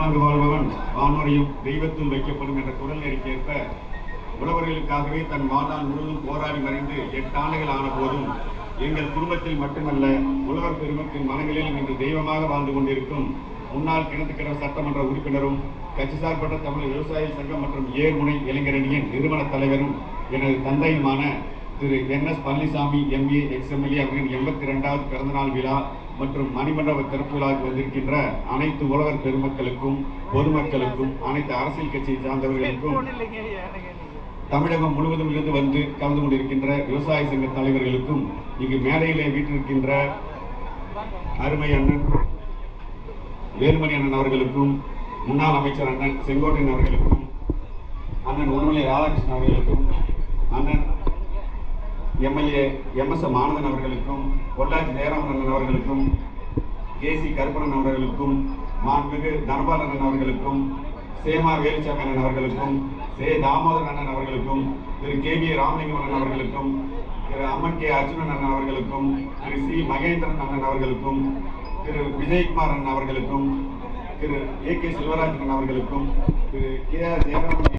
வாழ்வாங்கு வாழ்பவன் வானோரையும் தெய்வத்தில் வைக்கப்படும் என்ற குரல் நெறிக்கேற்ப உழவர்களுக்காகவே தன் வாழ்நாள் முழுவதும் போராடி மறைந்து 8 ஆண்டுகள் ஆன போதும் எங்கள் குடும்பத்தில் மட்டுமல்ல உழவர் பெருமக்களின் மனங்களிலும் இன்று தெய்வமாக வாழ்ந்து கொண்டிருக்கும் முன்னாள் கிணத்துக்கடை சட்டமன்ற உறுப்பினரும் கட்சி சார்பற்ற தமிழ் விவசாய சங்கம் மற்றும் ஏர்முனை இளைஞரணியின் நிறுவன தலைவரும் எனது தந்தையுமான திரு NS பழனிசாமி MA XMLA அவர்களின் 82வது பிறந்தநாள் விழா மற்றும் மணிமண்டப திறப்பு விழாவுக்கு வந்திருக்கின்ற அனைத்து உழவர் பெருமக்களுக்கும் பொதுமக்களுக்கும் அனைத்து அரசியல் கட்சியை சார்ந்தவர்களுக்கும் தமிழகம் முழுவதும் இருந்து வந்து கலந்து கொண்டிருக்கின்ற விவசாய சங்க தலைவர்களுக்கும் இங்கு மேடையிலே வீட்டிருக்கின்ற அருமை அண்ணன் வேலுமணி அண்ணன் அவர்களுக்கும் முன்னாள் அமைச்சர் அண்ணன் செங்கோட்டையன் அவர்களுக்கும் அண்ணன் உடுமலை ராதாகிருஷ்ணன் அவர்களுக்கும் அண்ணன் MLA MS மானதன் அவர்களுக்கும் பொள்ளாச்சி ஜெயராமன் அண்ணன் அவர்களுக்கும் KC கருப்பணன் அவர்களுக்கும் மாண்புமிகு தனபால் அண்ணன் அவர்களுக்கும் சேமா வேலுச்சாமி அண்ணன் அவர்களுக்கும் தாமோதரன் அண்ணன் அவர்களுக்கும் திரு KV ராமலிங்கம் அண்ணன் அவர்களுக்கும் திரு அம்மன் K அர்ஜுனன் அண்ணன் அவர்களுக்கும் திரு C மகேந்திரன் அண்ணன் அவர்களுக்கும் திரு விஜயகுமார் அண்ணன் அவர்களுக்கும் திரு AK செல்வராஜன் அவர்களுக்கும் திரு KR ஜெயராமன்